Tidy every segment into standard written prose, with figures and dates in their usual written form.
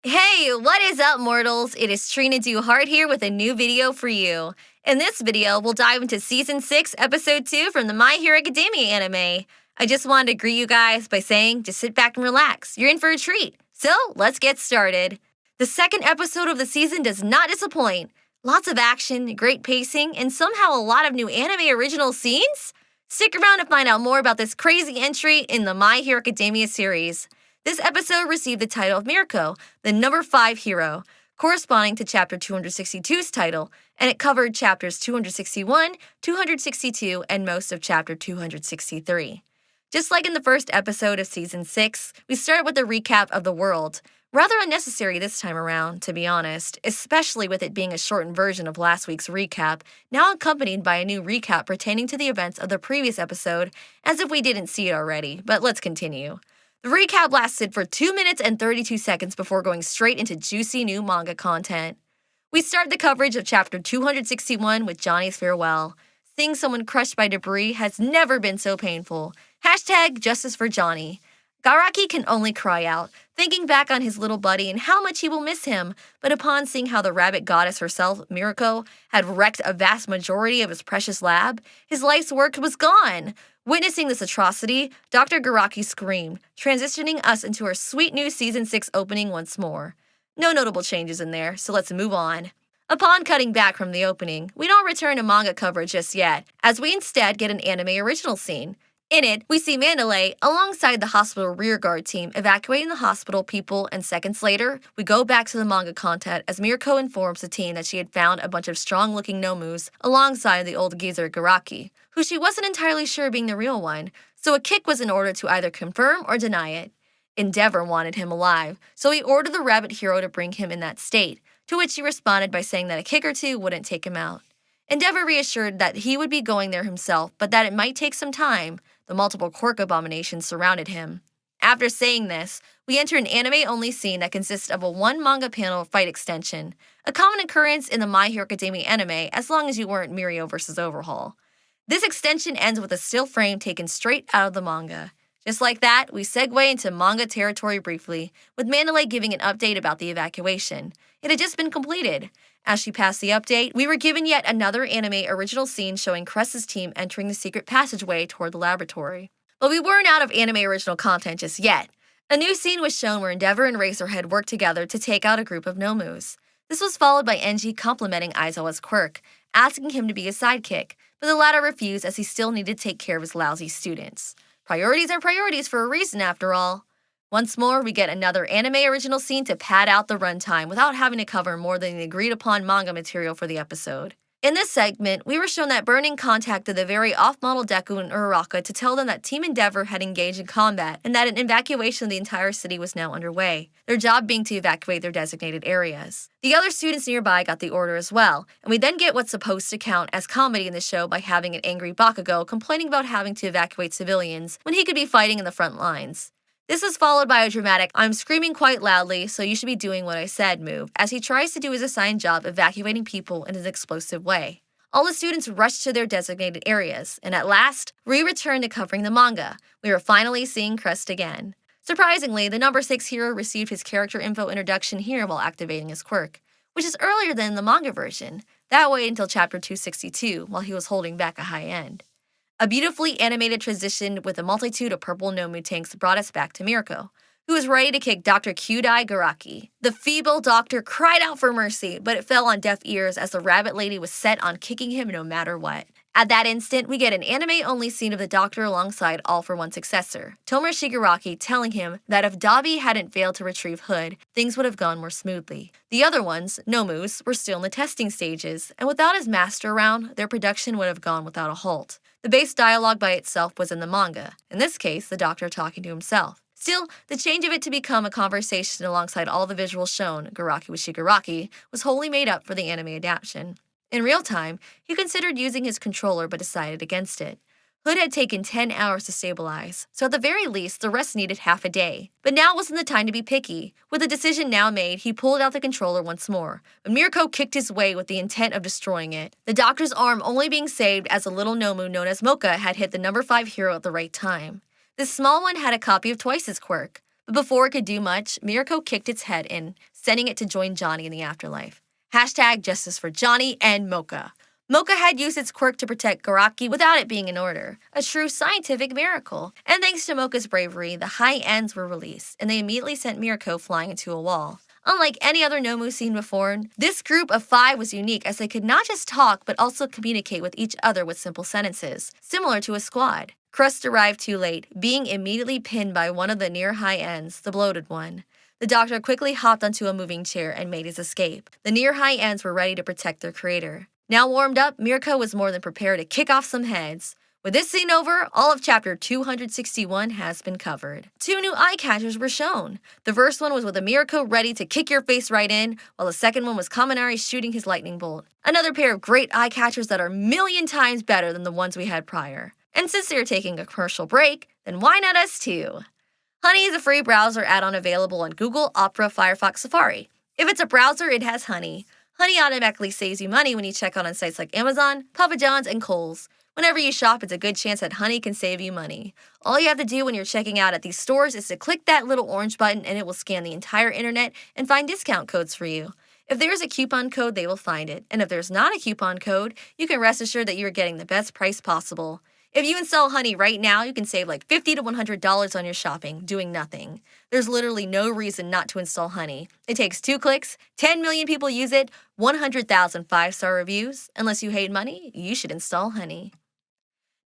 Hey, what is up, mortals? It is Trina Do Hard here with a new video for you. In this video, we'll dive into Season 6, Episode 2 from the My Hero Academia anime. I just wanted to greet you guys by saying, just sit back and relax. You're in for a treat. So, let's get started. The second episode of the season does not disappoint. Lots of action, great pacing, and somehow a lot of new anime original scenes? Stick around to find out more about this crazy entry in the My Hero Academia series. This episode received the title of Mirko, the number 5 hero, corresponding to Chapter 262's title, and it covered Chapters 261, 262, and most of Chapter 263. Just like in the first episode of Season 6, we start with a recap of the world. Rather unnecessary this time around, to be honest, especially with it being a shortened version of last week's recap, now accompanied by a new recap pertaining to the events of the previous episode, as if we didn't see it already, but let's continue. The recap lasted for 2 minutes and 32 seconds before going straight into juicy new manga content. We start the coverage of Chapter 261 with Johnny's farewell. Seeing someone crushed by debris has never been so painful. Hashtag justice for Johnny. Garaki can only cry out, thinking back on his little buddy and how much he will miss him, but upon seeing how the rabbit goddess herself, Mirko, had wrecked a vast majority of his precious lab, his life's work was gone. Witnessing this atrocity, Dr. Garaki screamed, transitioning us into our sweet new Season 6 opening once more. No notable changes in there, so let's move on. Upon cutting back from the opening, we don't return to manga coverage just yet, as we instead get an anime original scene. In it, we see Mandalay alongside the hospital rearguard team evacuating the hospital people, and seconds later, we go back to the manga content as Mirko informs the team that she had found a bunch of strong-looking Nomus alongside the old geezer Garaki, who she wasn't entirely sure being the real one, so a kick was in order to either confirm or deny it. Endeavor wanted him alive, so he ordered the rabbit hero to bring him in that state, to which he responded by saying that a kick or two wouldn't take him out. Endeavor reassured that he would be going there himself, but that it might take some time. The multiple quirk abominations surrounded him. After saying this, we enter an anime-only scene that consists of a one manga panel fight extension, a common occurrence in the My Hero Academia anime as long as you weren't Mirio vs. Overhaul. This extension ends with a still frame taken straight out of the manga. Just like that, we segue into manga territory briefly, with Mandalay giving an update about the evacuation. It had just been completed. As she passed the update, we were given yet another anime original scene showing Cress's team entering the secret passageway toward the laboratory. But we weren't out of anime original content just yet. A new scene was shown where Endeavor and Razorhead worked together to take out a group of Nomus. This was followed by Enji complimenting Aizawa's quirk, asking him to be his sidekick, but the latter refused as he still needed to take care of his lousy students. Priorities are priorities for a reason, after all. Once more, we get another anime original scene to pad out the runtime without having to cover more than the agreed-upon manga material for the episode. In this segment, we were shown that Burning contacted the very off-model Deku and Uraraka to tell them that Team Endeavor had engaged in combat and that an evacuation of the entire city was now underway, their job being to evacuate their designated areas. The other students nearby got the order as well, and we then get what's supposed to count as comedy in the show by having an angry Bakugo complaining about having to evacuate civilians when he could be fighting in the front lines. This is followed by a dramatic, "I'm screaming quite loudly, so you should be doing what I said" move, as he tries to do his assigned job evacuating people in an explosive way. All the students rush to their designated areas, and at last, we return to covering the manga. We are finally seeing Crest again. Surprisingly, the number 6 hero received his character info introduction here while activating his quirk, which is earlier than the manga version. That waited until Chapter 262, while he was holding back a high end. A beautifully animated transition with a multitude of purple Nomu tanks brought us back to Mirko, who was ready to kick Dr. Kyudai Garaki. The feeble doctor cried out for mercy, but it fell on deaf ears as the rabbit lady was set on kicking him no matter what. At that instant, we get an anime-only scene of the doctor alongside All For One successor, Tomer Shigaraki, telling him that if Dabi hadn't failed to retrieve Hood, things would have gone more smoothly. The other ones, Nomus, were still in the testing stages, and without his master around, their production would have gone without a halt. The base dialogue by itself was in the manga, in this case, the doctor talking to himself. Still, the change of it to become a conversation alongside all the visuals shown, Garaki with Shigaraki, was wholly made up for the anime adaptation. In real time, he considered using his controller but decided against it. Hood had taken 10 hours to stabilize, so at the very least, the rest needed half a day. But now wasn't the time to be picky. With the decision now made, he pulled out the controller once more, but Mirko kicked his way with the intent of destroying it, the doctor's arm only being saved as a little Nomu known as Mocha had hit the number 5 hero at the right time. This small one had a copy of Twice's quirk, But before it could do much, Mirko kicked its head in, sending it to join Johnny in the afterlife. Hashtag justice for Johnny and Mocha. Mocha had used its quirk to protect Garaki without it being in order, a true scientific miracle. And thanks to Mocha's bravery, the high ends were released, and they immediately sent Mirko flying into a wall. Unlike any other Nomu seen before, this group of 5 was unique as they could not just talk but also communicate with each other with simple sentences, similar to a squad. Crust arrived too late, being immediately pinned by one of the near high ends, the bloated one. The doctor quickly hopped onto a moving chair and made his escape. The near high ends were ready to protect their creator. Now warmed up, Mirko was more than prepared to kick off some heads. With this scene over, all of chapter 261 has been covered. 2 new eye catchers were shown. The first one was with a Mirko ready to kick your face right in, while the second one was Kaminari shooting his lightning bolt. Another pair of great eye catchers that are a million times better than the ones we had prior. And since they are taking a commercial break, then why not us too? Honey is a free browser add-on available on Google, Opera, Firefox, Safari. If it's a browser, it has Honey. Honey automatically saves you money when you check out on sites like Amazon, Papa John's, and Kohl's. Whenever you shop, it's a good chance that Honey can save you money. All you have to do when you're checking out at these stores is to click that little orange button and it will scan the entire internet and find discount codes for you. If there's a coupon code, they will find it. And if there's not a coupon code, you can rest assured that you're getting the best price possible. If you install Honey right now, you can save like $50 to $100 on your shopping, doing nothing. There's literally no reason not to install Honey. It takes 2 clicks, 10 million people use it, 100,000 5-star reviews. Unless you hate money, you should install Honey.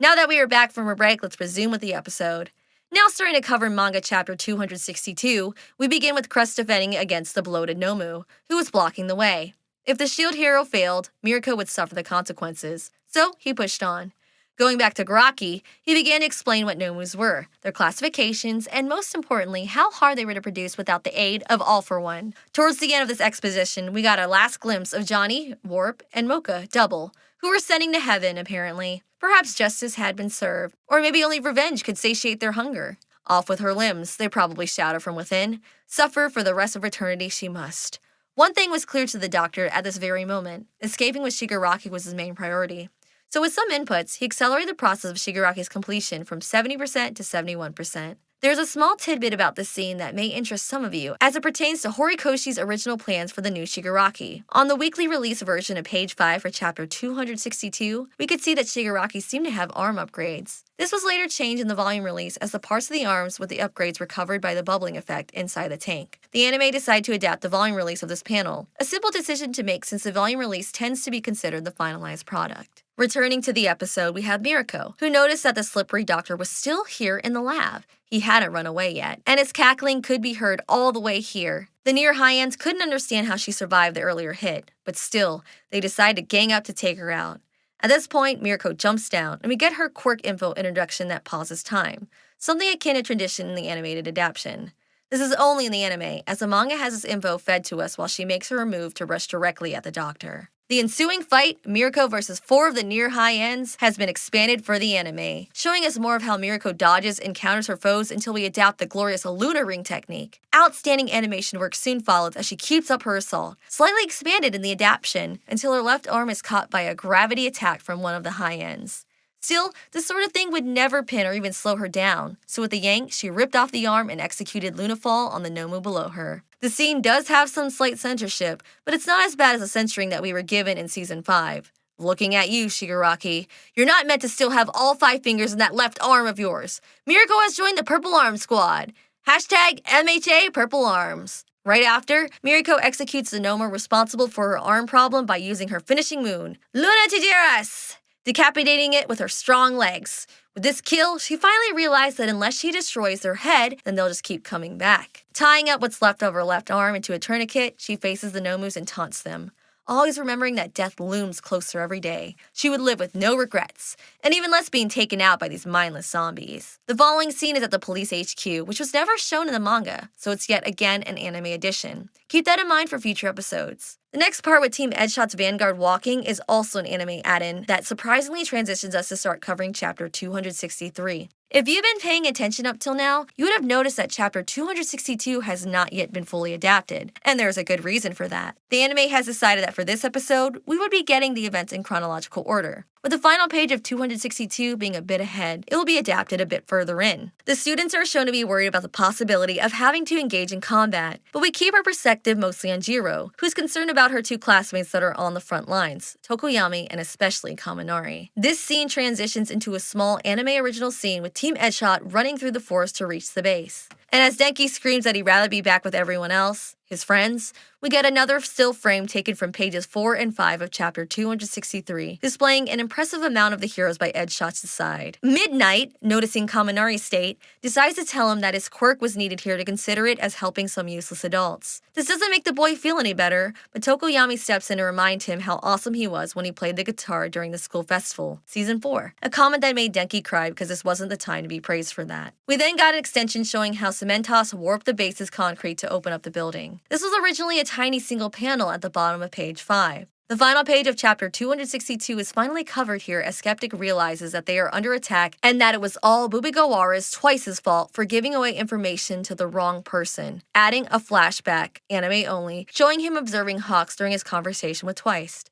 Now that we are back from a break, let's resume with the episode. Now starting to cover manga chapter 262, we begin with Crust defending against the bloated Nomu, who was blocking the way. If the shield hero failed, Mirko would suffer the consequences, so he pushed on. Going back to Garaki, he began to explain what Nomus were, their classifications, and most importantly, how hard they were to produce without the aid of All for One. Towards the end of this exposition, we got our last glimpse of Johnny, Warp, and Mocha, Double, who were sending to heaven, apparently. Perhaps justice had been served, or maybe only revenge could satiate their hunger. Off with her limbs, they probably shouted from within. Suffer for the rest of eternity she must. One thing was clear to the doctor at this very moment. Escaping with Shigaraki was his main priority. So with some inputs, he accelerated the process of Shigaraki's completion from 70% to 71%. There's a small tidbit about this scene that may interest some of you, as it pertains to Horikoshi's original plans for the new Shigaraki. On the weekly release version of page 5 for chapter 262, we could see that Shigaraki seemed to have arm upgrades. This was later changed in the volume release as the parts of the arms with the upgrades were covered by the bubbling effect inside the tank. The anime decided to adapt the volume release of this panel, a simple decision to make since the volume release tends to be considered the finalized product. Returning to the episode, we have Mirko, who noticed that the slippery doctor was still here in the lab. He hadn't run away yet, and his cackling could be heard all the way here. The near high-ends couldn't understand how she survived the earlier hit, but still, they decide to gang up to take her out. At this point, Mirko jumps down, and we get her quirk info introduction that pauses time, something akin to tradition in the animated adaptation. This is only in the anime, as the manga has this info fed to us while she makes her move to rush directly at the doctor. The ensuing fight, Mirko versus 4 of the near high ends, has been expanded for the anime, showing us more of how Mirko dodges and counters her foes until we adapt the glorious Luna Ring technique. Outstanding animation work soon follows as she keeps up her assault, slightly expanded in the adaptation, until her left arm is caught by a gravity attack from one of the high ends. Still, this sort of thing would never pin or even slow her down, so with the yank, she ripped off the arm and executed Lunafall on the Nomu below her. The scene does have some slight censorship, but it's not as bad as the censoring that we were given in Season 5. Looking at you, Shigaraki. You're not meant to still have all 5 fingers in that left arm of yours. Mirko has joined the Purple Arm Squad. Hashtag MHA Purple Arms. Right after, Mirko executes the Nomu responsible for her arm problem by using her finishing move, Luna Tijeras, decapitating it with her strong legs. With this kill, she finally realized that unless she destroys their head, then they'll just keep coming back. Tying up what's left of her left arm into a tourniquet, she faces the Nomus and taunts them. Always remembering that death looms closer every day, she would live with no regrets, and even less being taken out by these mindless zombies. The following scene is at the police HQ, which was never shown in the manga, so it's yet again an anime edition. Keep that in mind for future episodes. The next part with Team Edshot's Vanguard walking is also an anime add-in that surprisingly transitions us to start covering chapter 263. If you've been paying attention up till now, you would have noticed that chapter 262 has not yet been fully adapted, and there's a good reason for that. The anime has decided that for this episode, we would be getting the events in chronological order. With the final page of 262 being a bit ahead, it will be adapted a bit further in. The students are shown to be worried about the possibility of having to engage in combat, but we keep our perspective mostly on Jiro, who's concerned about her two classmates that are on the front lines, Tokoyami and especially Kaminari. This scene transitions into a small anime original scene with Team Edgeshot running through the forest to reach the base. And as Denki screams that he'd rather be back with everyone else, his friends, we get another still frame taken from pages 4 and 5 of chapter 263, displaying an impressive amount of the heroes by Edgeshot's side. Midnight, noticing Kaminari's state, decides to tell him that his quirk was needed here to consider it as helping some useless adults. This doesn't make the boy feel any better, but Tokoyami steps in to remind him how awesome he was when he played the guitar during the school festival, season 4, a comment that made Denki cry because this wasn't the time to be praised for that. We then got an extension showing how Cementos warped the base's concrete to open up the building. This was originally a tiny single panel at the bottom of page 5. The final page of chapter 262 is finally covered here as Skeptic realizes that they are under attack and that it was all Bubigawara's Twice's fault for giving away information to the wrong person, adding a flashback, anime only, showing him observing Hawks during his conversation with Twice.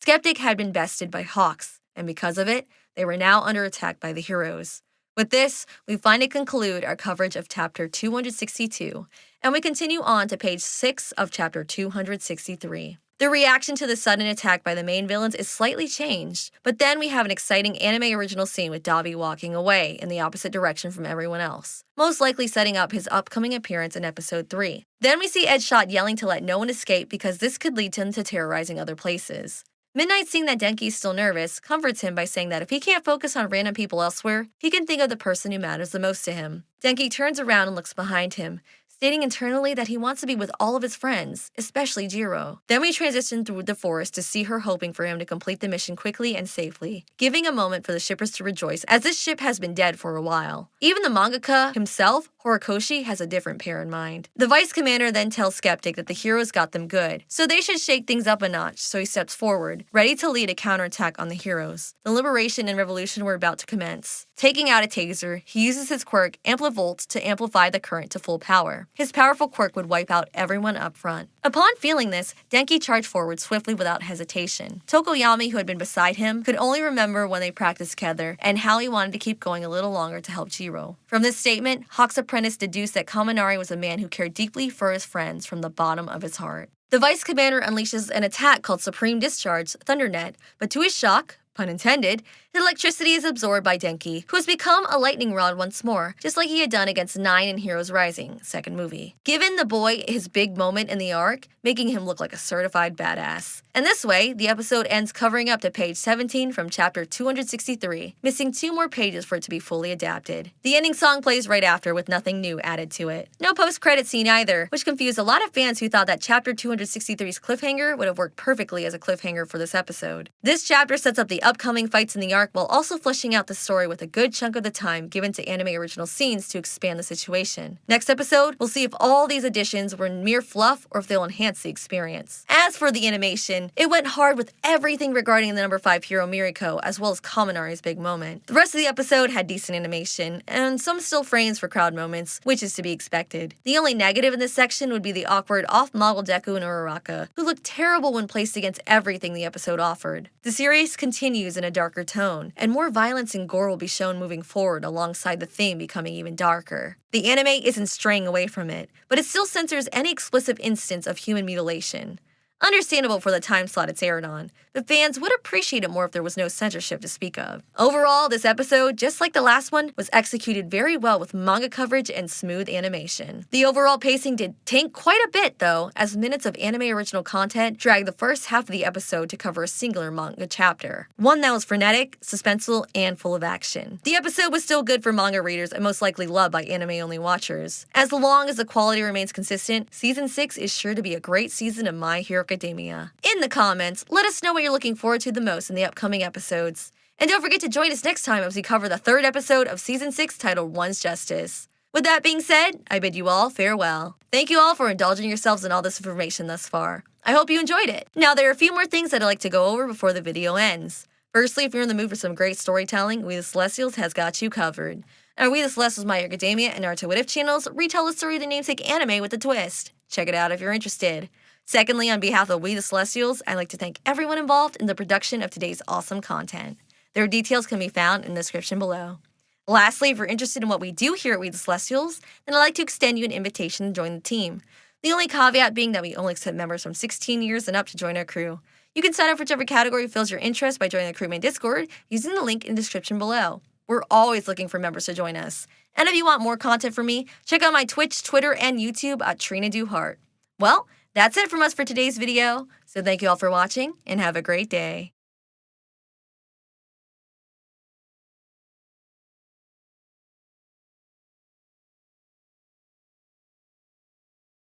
Skeptic had been bested by Hawks, and because of it, they were now under attack by the heroes. With this, we finally conclude our coverage of chapter 262, and we continue on to page 6 of chapter 263. The reaction to the sudden attack by the main villains is slightly changed, but then we have an exciting anime original scene with Dabi walking away in the opposite direction from everyone else, most likely setting up his upcoming appearance in episode 3. Then we see Edgeshot yelling to let no one escape because this could lead him to terrorizing other places. Midnight, seeing that Denki is still nervous, comforts him by saying that if he can't focus on random people elsewhere, he can think of the person who matters the most to him. Denki turns around and looks behind him, stating internally that he wants to be with all of his friends, especially Jiro. Then we transition through the forest to see her hoping for him to complete the mission quickly and safely, giving a moment for the shippers to rejoice as this ship has been dead for a while. Even the mangaka himself, Horikoshi, has a different pair in mind. The vice commander then tells Skeptic that the heroes got them good, so they should shake things up a notch, so he steps forward, ready to lead a counterattack on the heroes. The liberation and revolution were about to commence. Taking out a taser, he uses his quirk, Amplivolt, to amplify the current to full power. His powerful quirk would wipe out everyone up front. Upon feeling this, Denki charged forward swiftly without hesitation. Tokoyami, who had been beside him, could only remember when they practiced together and how he wanted to keep going a little longer to help Jiro. From this statement, Hawk's apprentice deduced that Kaminari was a man who cared deeply for his friends from the bottom of his heart. The vice commander unleashes an attack called Supreme Discharge, Thundernet, but to his shock, pun intended, the electricity is absorbed by Denki, who has become a lightning rod once more, just like he had done against 9 in Heroes Rising, second movie. Giving the boy his big moment in the arc, making him look like a certified badass. And this way, the episode ends covering up to page 17 from chapter 263, missing 2 more pages for it to be fully adapted. The ending song plays right after with nothing new added to it. No post-credit scene either, which confused a lot of fans who thought that chapter 263's cliffhanger would have worked perfectly as a cliffhanger for this episode. This chapter sets up the upcoming fights in the arc while also fleshing out the story with a good chunk of the time given to anime original scenes to expand the situation. Next episode, we'll see if all these additions were mere fluff or if they'll enhance the experience. As for the animation, it went hard with everything regarding the number 5 hero Mirko, as well as Kaminari's big moment. The rest of the episode had decent animation, and some still frames for crowd moments, which is to be expected. The only negative in this section would be the awkward off-model Deku and Uraraka, who looked terrible when placed against everything the episode offered. The series continues in a darker tone, and more violence and gore will be shown moving forward alongside the theme becoming even darker. The anime isn't straying away from it, but it still censors any explicit instance of human mutilation. Understandable for the time slot it's aired on, but fans would appreciate it more if there was no censorship to speak of. Overall, this episode, just like the last one, was executed very well with manga coverage and smooth animation. The overall pacing did tank quite a bit, though, as minutes of anime original content dragged the first half of the episode to cover a singular manga chapter. One that was frenetic, suspenseful, and full of action. The episode was still good for manga readers and most likely loved by anime-only watchers. As long as the quality remains consistent, Season 6 is sure to be a great season of My Hero Academia. In the comments, let us know what you're looking forward to the most in the upcoming episodes. And don't forget to join us next time as we cover the 3rd episode of Season 6 titled One's Justice. With that being said, I bid you all farewell. Thank you all for indulging yourselves in all this information thus far. I hope you enjoyed it. Now, there are a few more things that I'd like to go over before the video ends. Firstly, if you're in the mood for some great storytelling, We the Celestials has got you covered. Our We the Celestials, My Hero Academia, and Naruto What If channels retell the story of the namesake anime with a twist. Check it out if you're interested. Secondly, on behalf of We the Celestials, I'd like to thank everyone involved in the production of today's awesome content. Their details can be found in the description below. Lastly, if you're interested in what we do here at We the Celestials, then I'd like to extend you an invitation to join the team. The only caveat being that we only accept members from 16 years and up to join our crew. You can sign up for whichever category fills your interest by joining the Crewmate Discord using the link in the description below. We're always looking for members to join us. And if you want more content from me, check out my Twitch, Twitter, and YouTube at Trina Do Heart. Well, that's it from us for today's video. So thank you all for watching and have a great day.